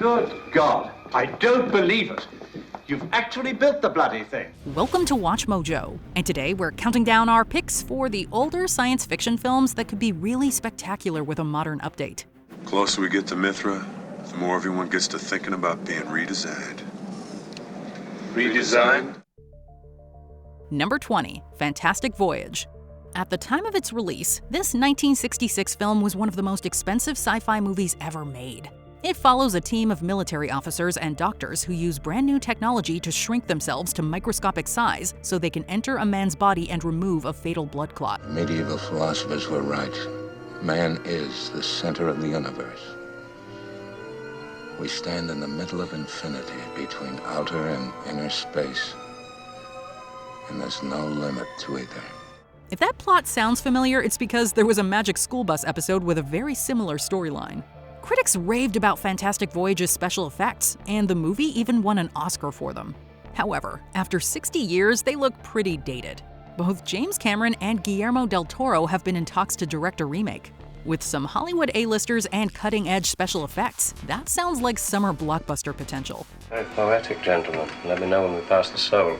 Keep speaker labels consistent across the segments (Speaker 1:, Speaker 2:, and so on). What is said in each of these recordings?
Speaker 1: Good God, I don't believe it. You've actually built the bloody thing.
Speaker 2: Welcome to Watch Mojo, and today we're counting down our picks for the older science fiction films that could be really spectacular with a modern update.
Speaker 3: The closer we get to Mithra, the more everyone gets to thinking about being redesigned.
Speaker 1: Redesigned?
Speaker 2: Number 20, Fantastic Voyage. At the time of its release, this 1966 film was one of the most expensive sci-fi movies ever made. It follows a team of military officers and doctors who use brand new technology to shrink themselves to microscopic size so they can enter a man's body and remove a fatal blood clot.
Speaker 4: Medieval philosophers were right. Man is the center of the universe. We stand in the middle of infinity between outer and inner space. And there's no limit to either.
Speaker 2: If that plot sounds familiar, it's because there was a Magic School Bus episode with a very similar storyline. Critics raved about Fantastic Voyage's special effects, and the movie even won an Oscar for them. However, after 60 years, they look pretty dated. Both James Cameron and Guillermo del Toro have been in talks to direct a remake. With some Hollywood A-listers and cutting-edge special effects, that sounds like summer blockbuster potential.
Speaker 5: Very poetic, gentlemen. Let me know when we pass the soul.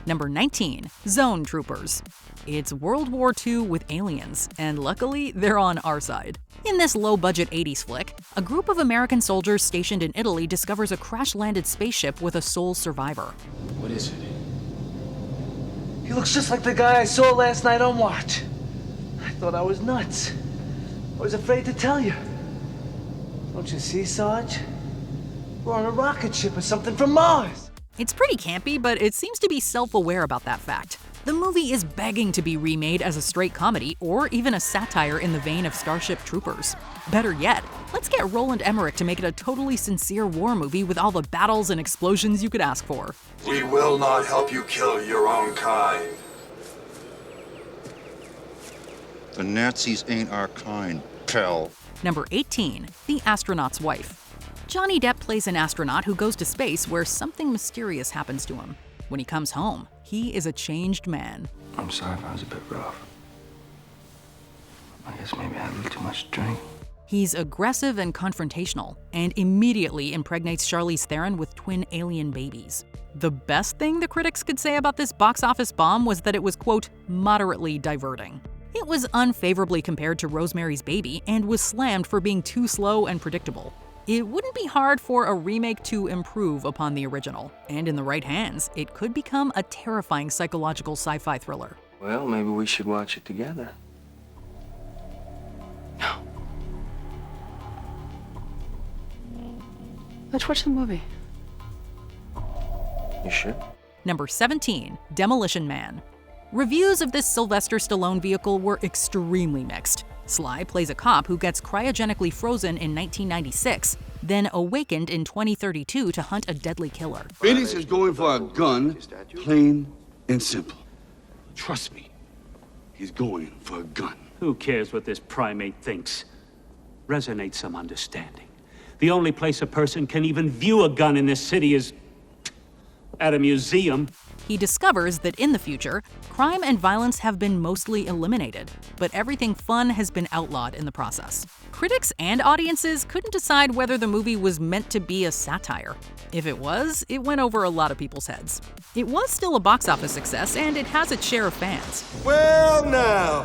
Speaker 2: Number 19, Zone Troopers. It's World War II with aliens, and luckily, they're on our side. In this low-budget 80s flick, a group of American soldiers stationed in Italy discovers a crash-landed spaceship with a sole survivor.
Speaker 6: What is it?
Speaker 7: He looks just like the guy I saw last night on Watch. I thought I was nuts. I was afraid to tell you. Don't you see, Sarge? We're on a rocket ship or something from Mars.
Speaker 2: It's pretty campy, but it seems to be self-aware about that fact. The movie is begging to be remade as a straight comedy or even a satire in the vein of Starship Troopers. Better yet, let's get Roland Emmerich to make it a totally sincere war movie with all the battles and explosions you could ask for.
Speaker 8: We will not help you kill your own kind.
Speaker 9: The Nazis ain't our kind, pal.
Speaker 2: Number 18, The Astronaut's Wife. Johnny Depp plays an astronaut who goes to space where something mysterious happens to him. When he comes home, he is a changed man.
Speaker 6: I'm sorry if I was a bit rough. I guess maybe I had a little too much to drink.
Speaker 2: He's aggressive and confrontational, and immediately impregnates Charlize Theron with twin alien babies. The best thing the critics could say about this box office bomb was that it was, quote, moderately diverting. It was unfavorably compared to Rosemary's Baby and was slammed for being too slow and predictable. It wouldn't be hard for a remake to improve upon the original, and in the right hands, it could become a terrifying psychological sci-fi thriller.
Speaker 5: Well, maybe we should watch it together.
Speaker 10: No. Let's watch the movie.
Speaker 5: You sure?
Speaker 2: Number 17, Demolition Man. Reviews of this Sylvester Stallone vehicle were extremely mixed. Sly plays a cop who gets cryogenically frozen in 1996, then awakened in 2032 to hunt a deadly killer.
Speaker 11: Phoenix is going for a gun, plain and simple. Trust me, he's going for a gun.
Speaker 12: Who cares what this primate thinks? Resonate some understanding. The only place a person can even view a gun in this city is at a museum.
Speaker 2: He discovers that in the future, crime and violence have been mostly eliminated, but everything fun has been outlawed in the process. Critics and audiences couldn't decide whether the movie was meant to be a satire. If it was, it went over a lot of people's heads. It was still a box office success, and it has its share of fans.
Speaker 8: Well now,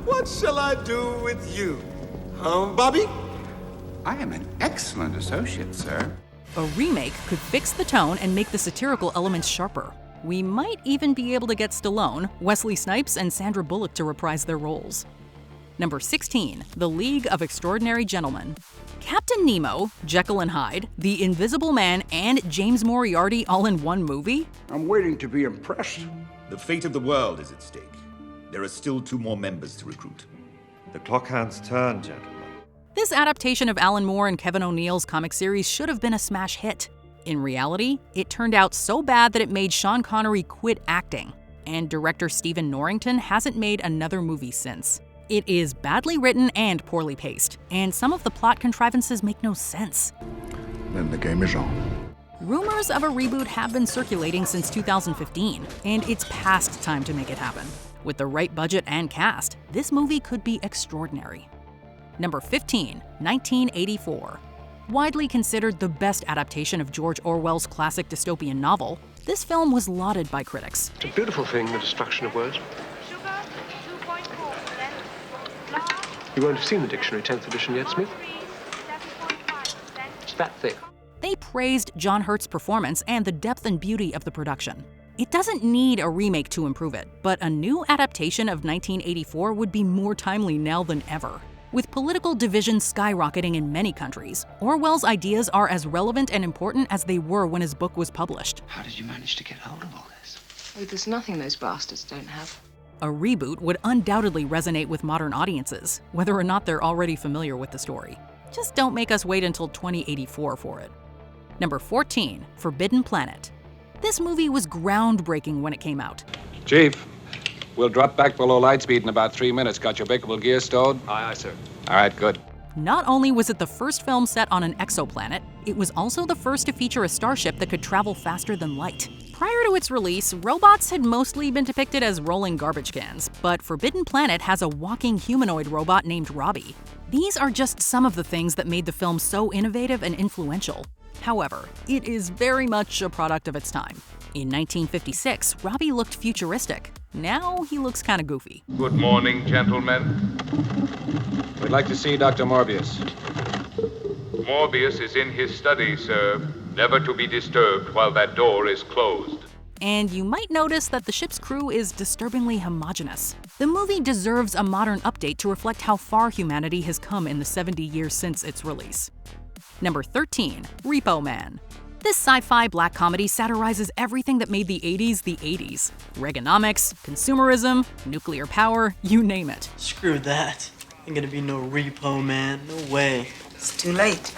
Speaker 8: what shall I do with you? Bobby?
Speaker 13: I am an excellent associate, sir.
Speaker 2: A remake could fix the tone and make the satirical elements sharper. We might even be able to get Stallone, Wesley Snipes, and Sandra Bullock to reprise their roles. Number 16, The League of Extraordinary Gentlemen. Captain Nemo, Jekyll and Hyde, The Invisible Man, and James Moriarty all in one movie?
Speaker 14: I'm waiting to be impressed.
Speaker 15: The fate of the world is at stake. There are still 2 more members to recruit.
Speaker 16: The clock hands turn, gentlemen.
Speaker 2: This adaptation of Alan Moore and Kevin O'Neill's comic series should have been a smash hit. In reality, it turned out so bad that it made Sean Connery quit acting, and director Stephen Norrington hasn't made another movie since. It is badly written and poorly paced, and some of the plot contrivances make no sense.
Speaker 14: Then the game is on.
Speaker 2: Rumors of a reboot have been circulating since 2015, and it's past time to make it happen. With the right budget and cast, this movie could be extraordinary. Number 15, 1984. Widely considered the best adaptation of George Orwell's classic dystopian novel, this film was lauded by critics.
Speaker 10: It's a beautiful thing, the destruction of words. You won't have seen the dictionary, 10th edition yet, Smith? It's that thick.
Speaker 2: They praised John Hurt's performance and the depth and beauty of the production. It doesn't need a remake to improve it, but a new adaptation of 1984 would be more timely now than ever. With political division skyrocketing in many countries, Orwell's ideas are as relevant and important as they were when his book was published.
Speaker 6: How did you manage to get hold of all this?
Speaker 17: Oh, there's nothing those bastards don't have.
Speaker 2: A reboot would undoubtedly resonate with modern audiences, whether or not they're already familiar with the story. Just don't make us wait until 2084 for it. Number 14, Forbidden Planet. This movie was groundbreaking when it came out.
Speaker 18: Chief, we'll drop back below light speed in about 3 minutes. Got your breakable gear stowed?
Speaker 10: Aye, aye, sir.
Speaker 18: All right, good.
Speaker 2: Not only was it the first film set on an exoplanet, it was also the first to feature a starship that could travel faster than light. Prior to its release, robots had mostly been depicted as rolling garbage cans, but Forbidden Planet has a walking humanoid robot named Robbie. These are just some of the things that made the film so innovative and influential. However, it is very much a product of its time. In 1956, Robbie looked futuristic. Now he looks kinda goofy.
Speaker 19: Good morning, gentlemen.
Speaker 18: We'd like to see Dr. Morbius.
Speaker 19: Morbius is in his study, sir. Never to be disturbed while that door is closed.
Speaker 2: And you might notice that the ship's crew is disturbingly homogeneous. The movie deserves a modern update to reflect how far humanity has come in the 70 years since its release. Number 13, Repo-Man. This sci-fi black comedy satirizes everything that made the 80s the 80s. Reaganomics, consumerism, nuclear power, you name it.
Speaker 20: Screw that. Ain't gonna be no Repo-Man, no way.
Speaker 21: It's too late.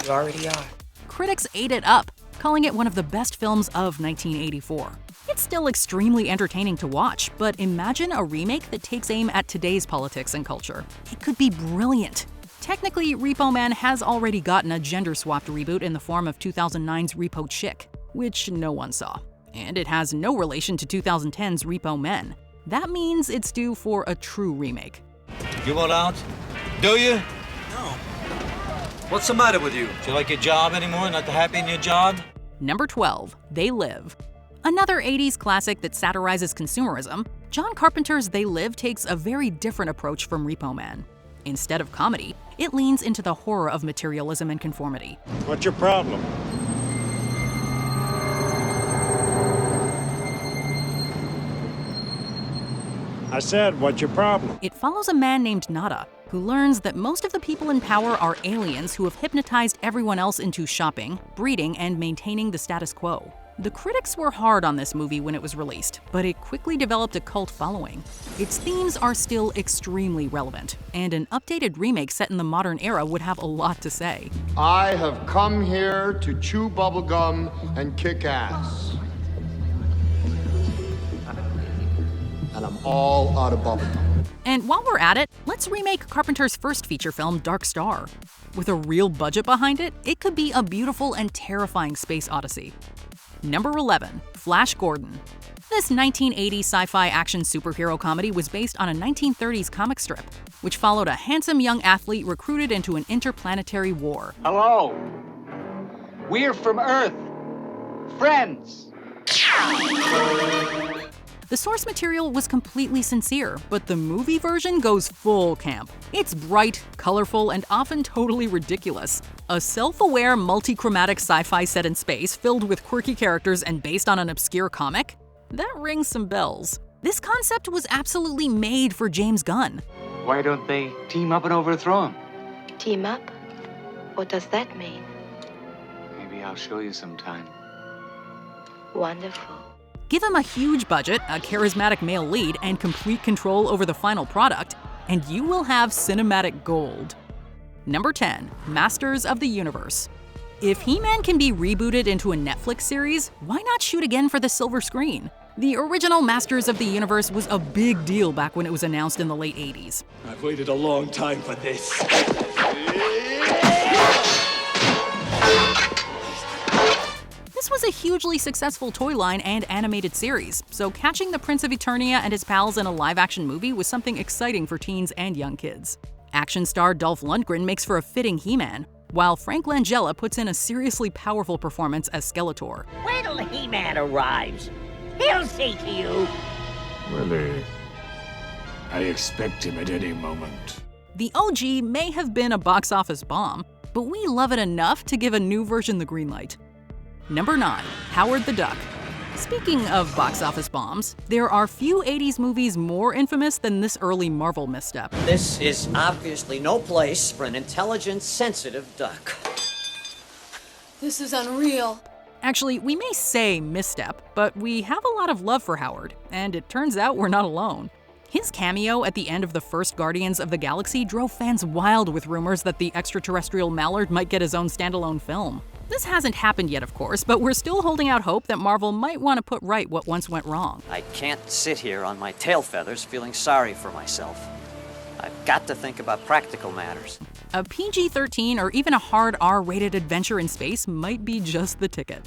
Speaker 21: You already are.
Speaker 2: Critics ate it up, calling it one of the best films of 1984. It's still extremely entertaining to watch, but imagine a remake that takes aim at today's politics and culture. It could be brilliant. Technically, Repo-Man has already gotten a gender-swapped reboot in the form of 2009's Repo Chick, which no one saw. And it has no relation to 2010's Repo-Men. That means it's due for a true remake.
Speaker 22: You want out? Do you?
Speaker 20: No.
Speaker 22: What's the matter with you? Do you like your job anymore? Not happy in your job?
Speaker 2: Number 12, They Live. Another 80s classic that satirizes consumerism, John Carpenter's They Live takes a very different approach from Repo-Man. Instead of comedy, it leans into the horror of materialism and conformity.
Speaker 16: What's your problem? I said, what's your problem?
Speaker 2: It follows a man named Nada, who learns that most of the people in power are aliens who have hypnotized everyone else into shopping, breeding, and maintaining the status quo. The critics were hard on this movie when it was released, but it quickly developed a cult following. Its themes are still extremely relevant, and an updated remake set in the modern era would have a lot to say.
Speaker 23: I have come here to chew bubblegum and kick ass. And I'm all out of bubblegum.
Speaker 2: And while we're at it, let's remake Carpenter's first feature film, Dark Star. With a real budget behind it, it could be a beautiful and terrifying space odyssey. Number 11, Flash Gordon. This 1980 sci-fi action superhero comedy was based on a 1930s comic strip, which followed a handsome young athlete recruited into an interplanetary war.
Speaker 24: Hello. We're from Earth. Friends.
Speaker 2: The source material was completely sincere, but the movie version goes full camp. It's bright, colorful, and often totally ridiculous. A self-aware, multi-chromatic sci-fi set in space filled with quirky characters and based on an obscure comic? That rings some bells. This concept was absolutely made for James Gunn.
Speaker 24: Why don't they team up and overthrow him?
Speaker 21: Team up? What does that mean?
Speaker 24: Maybe I'll show you sometime.
Speaker 21: Wonderful.
Speaker 2: Give him a huge budget, a charismatic male lead, and complete control over the final product, and you will have cinematic gold. Number 10, Masters of the Universe. If He-Man can be rebooted into a Netflix series, why not shoot again for the silver screen? The original Masters of the Universe was a big deal back when it was announced in the late 80s.
Speaker 8: I've waited a long time for this.
Speaker 2: This was a hugely successful toy line and animated series, so catching the Prince of Eternia and his pals in a live-action movie was something exciting for teens and young kids. Action star Dolph Lundgren makes for a fitting He-Man, while Frank Langella puts in a seriously powerful performance as Skeletor.
Speaker 1: Wait till He-Man arrives. He'll see to you.
Speaker 16: Willie, I expect him at any moment.
Speaker 2: The OG may have been a box office bomb, but we love it enough to give a new version the green light. Number 9, Howard the Duck. Speaking of box office bombs, there are few 80s movies more infamous than this early Marvel misstep.
Speaker 3: This is obviously no place for an intelligent, sensitive duck.
Speaker 17: This is unreal.
Speaker 2: Actually, we may say misstep, but we have a lot of love for Howard, and it turns out we're not alone. His cameo at the end of the first Guardians of the Galaxy drove fans wild with rumors that the extraterrestrial mallard might get his own standalone film. This hasn't happened yet, of course, but we're still holding out hope that Marvel might want to put right what once went wrong.
Speaker 3: I can't sit here on my tail feathers feeling sorry for myself. I've got to think about practical matters.
Speaker 2: A PG-13 or even a hard R-rated adventure in space might be just the ticket.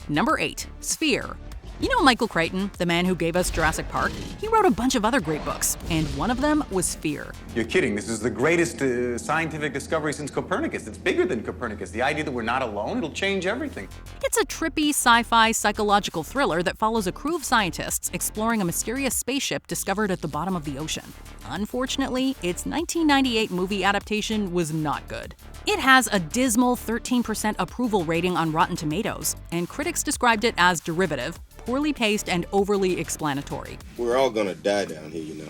Speaker 2: Number 8, Sphere. You know Michael Crichton, the man who gave us Jurassic Park? He wrote a bunch of other great books, and one of them was Sphere.
Speaker 4: You're kidding. This is the greatest scientific discovery since Copernicus. It's bigger than Copernicus. The idea that we're not alone, it'll change everything.
Speaker 2: It's a trippy sci-fi psychological thriller that follows a crew of scientists exploring a mysterious spaceship discovered at the bottom of the ocean. Unfortunately, its 1998 movie adaptation was not good. It has a dismal 13% approval rating on Rotten Tomatoes, and critics described it as derivative, poorly paced, and overly explanatory.
Speaker 7: We're all gonna die down here, you know.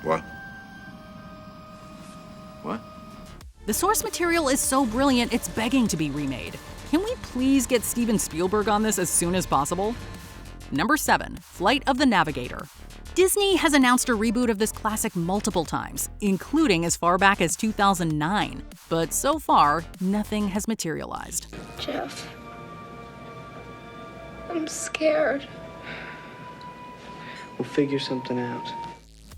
Speaker 9: What?
Speaker 7: What?
Speaker 2: The source material is so brilliant it's begging to be remade. Can we please get Steven Spielberg on this as soon as possible? Number 7, Flight of the Navigator. Disney has announced a reboot of this classic multiple times, including as far back as 2009, but so far, nothing has materialized.
Speaker 17: Jeff, I'm scared.
Speaker 6: We'll figure something out.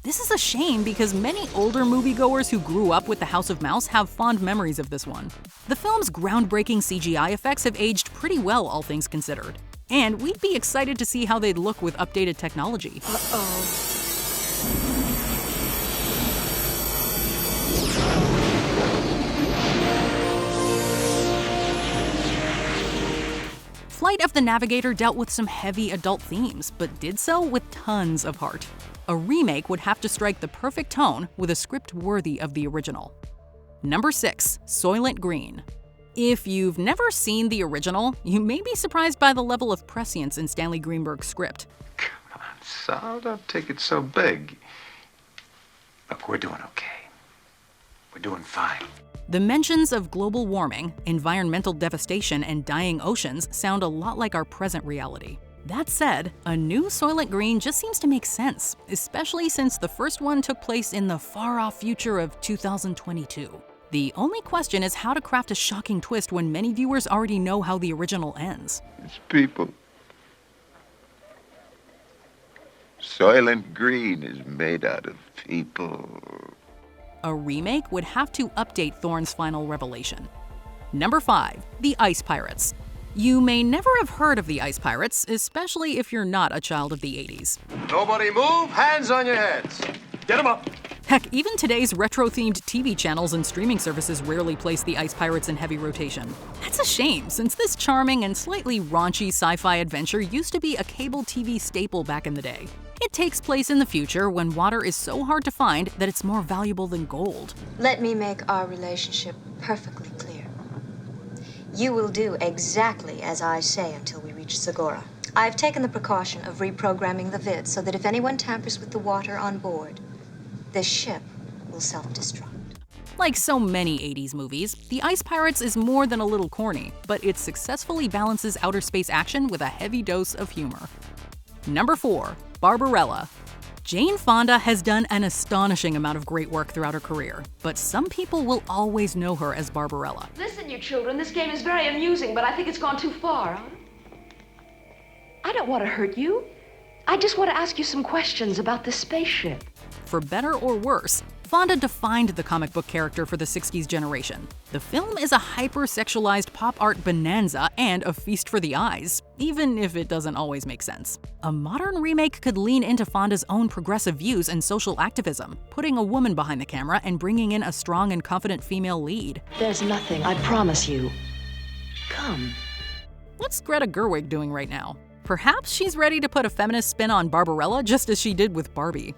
Speaker 2: This is a shame because many older moviegoers who grew up with The House of Mouse have fond memories of this one. The film's groundbreaking CGI effects have aged pretty well, all things considered. And we'd be excited to see how they'd look with updated technology.
Speaker 17: Uh-oh.
Speaker 2: Flight of the Navigator dealt with some heavy adult themes, but did so with tons of heart. A remake would have to strike the perfect tone with a script worthy of the original. Number 6, Soylent Green. If you've never seen the original, you may be surprised by the level of prescience in Stanley Greenberg's script.
Speaker 13: Come on, Sal, don't take it so big. Look, we're doing okay. We're doing fine.
Speaker 2: The mentions of global warming, environmental devastation, and dying oceans sound a lot like our present reality. That said, a new Soylent Green just seems to make sense, especially since the first one took place in the far-off future of 2022. The only question is how to craft a shocking twist when many viewers already know how the original ends.
Speaker 13: It's people. Soylent Green is made out of people.
Speaker 2: A remake would have to update Thorne's final revelation. Number 5, The Ice Pirates. You may never have heard of the Ice Pirates, especially if you're not a child of the 80s.
Speaker 8: Nobody move, hands on your heads. Get them up.
Speaker 2: Heck, even today's retro-themed TV channels and streaming services rarely place the Ice Pirates in heavy rotation. That's a shame, since this charming and slightly raunchy sci-fi adventure used to be a cable TV staple back in the day. It takes place in the future when water is so hard to find that it's more valuable than gold.
Speaker 21: Let me make our relationship perfectly clear. You will do exactly as I say until we reach Segura. I've taken the precaution of reprogramming the vid so that if anyone tampers with the water on board, this ship will self-destruct.
Speaker 2: Like so many 80s movies, The Ice Pirates is more than a little corny, but it successfully balances outer space action with a heavy dose of humor. Number 4, Barbarella. Jane Fonda has done an astonishing amount of great work throughout her career, but some people will always know her as Barbarella.
Speaker 17: Listen, you children, this game is very amusing, but I think it's gone too far. I don't want to hurt you. I just want to ask you some questions about this spaceship.
Speaker 2: For better or worse, Fonda defined the comic book character for the 60s generation. The film is a hyper-sexualized pop art bonanza and a feast for the eyes, even if it doesn't always make sense. A modern remake could lean into Fonda's own progressive views and social activism, putting a woman behind the camera and bringing in a strong and confident female lead.
Speaker 17: There's nothing, I promise you. Come.
Speaker 2: What's Greta Gerwig doing right now? Perhaps she's ready to put a feminist spin on Barbarella just as she did with Barbie.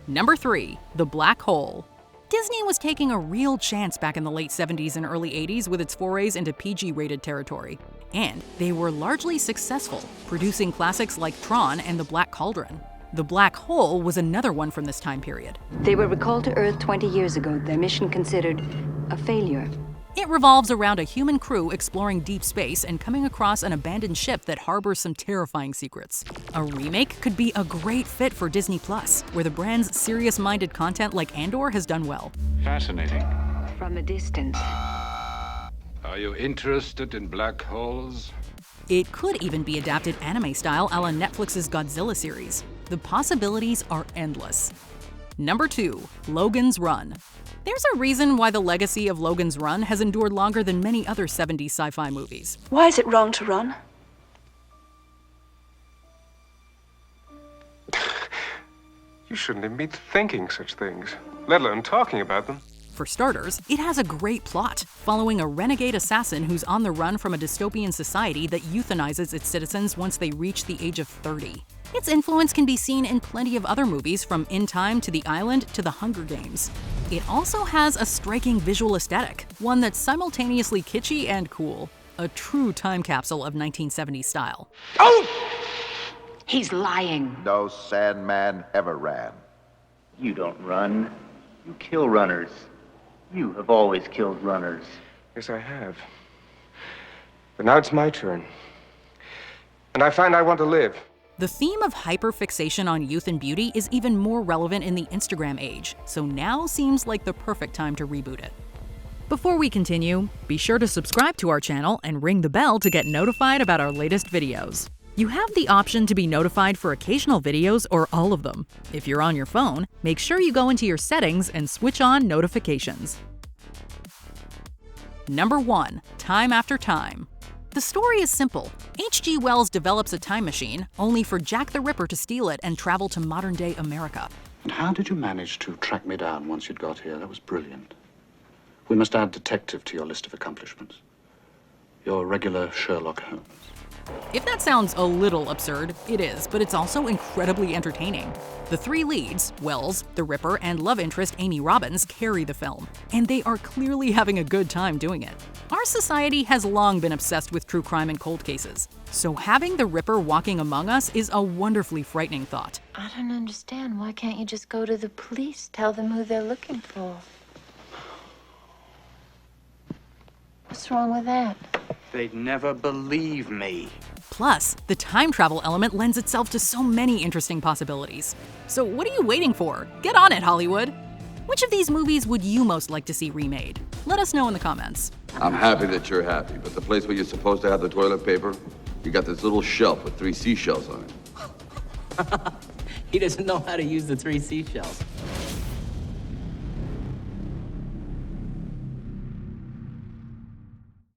Speaker 2: Number 3. The Black Hole. Disney was taking a real chance back in the late 70s and early 80s with its forays into PG-rated territory. And they were largely successful, producing classics like Tron and The Black Cauldron. The Black Hole was another one from this time period.
Speaker 5: They were recalled to Earth 20 years ago, their mission considered a failure.
Speaker 2: It revolves around a human crew exploring deep space and coming across an abandoned ship that harbors some terrifying secrets. A remake could be a great fit for Disney+, where the brand's serious-minded content like Andor has done well.
Speaker 18: Fascinating.
Speaker 5: From a distance.
Speaker 18: Are you interested in black holes?
Speaker 2: It could even be adapted anime-style a la Netflix's Godzilla series. The possibilities are endless. Number 2. Logan's Run. There's a reason why the legacy of Logan's Run has endured longer than many other 70s sci-fi movies.
Speaker 17: Why is it wrong to run?
Speaker 10: You shouldn't even be thinking such things, let alone talking about them.
Speaker 2: For starters, it has a great plot, following a renegade assassin who's on the run from a dystopian society that euthanizes its citizens once they reach the age of 30. Its influence can be seen in plenty of other movies, from In Time to The Island to The Hunger Games. It also has a striking visual aesthetic, one that's simultaneously kitschy and cool. A true time capsule of 1970s style.
Speaker 5: Oh! He's lying.
Speaker 11: No Sandman ever ran.
Speaker 12: You don't run. You kill runners. You have always killed runners.
Speaker 10: Yes, I have. But now it's my turn. And I find I want to live.
Speaker 2: The theme of hyperfixation on youth and beauty is even more relevant in the Instagram age, so now seems like the perfect time to reboot it. Before we continue, be sure to subscribe to our channel and ring the bell to get notified about our latest videos. You have the option to be notified for occasional videos or all of them. If you're on your phone, make sure you go into your settings and switch on notifications. Number 1. Time After Time. The story is simple. H.G. Wells develops a time machine, only for Jack the Ripper to steal it and travel to modern-day America.
Speaker 14: And how did you manage to track me down once you'd got here? That was brilliant. We must add detective to your list of accomplishments. Your regular Sherlock Holmes.
Speaker 2: If that sounds a little absurd, it is, but it's also incredibly entertaining. The three leads, Wells, the Ripper, and love interest Amy Robbins, carry the film, and they are clearly having a good time doing it. Our society has long been obsessed with true crime and cold cases, so having the Ripper walking among us is a wonderfully frightening thought.
Speaker 15: I don't understand. Why can't you just go to the police, tell them who they're looking for? What's wrong with that?
Speaker 12: They'd never believe me.
Speaker 2: Plus, the time travel element lends itself to so many interesting possibilities. So what are you waiting for? Get on it, Hollywood! Which of these movies would you most like to see remade? Let us know in the comments.
Speaker 25: I'm happy that you're happy, but the place where you're supposed to have the toilet paper, you got this little shelf with 3 seashells on it.
Speaker 26: He doesn't know how to use the 3 seashells.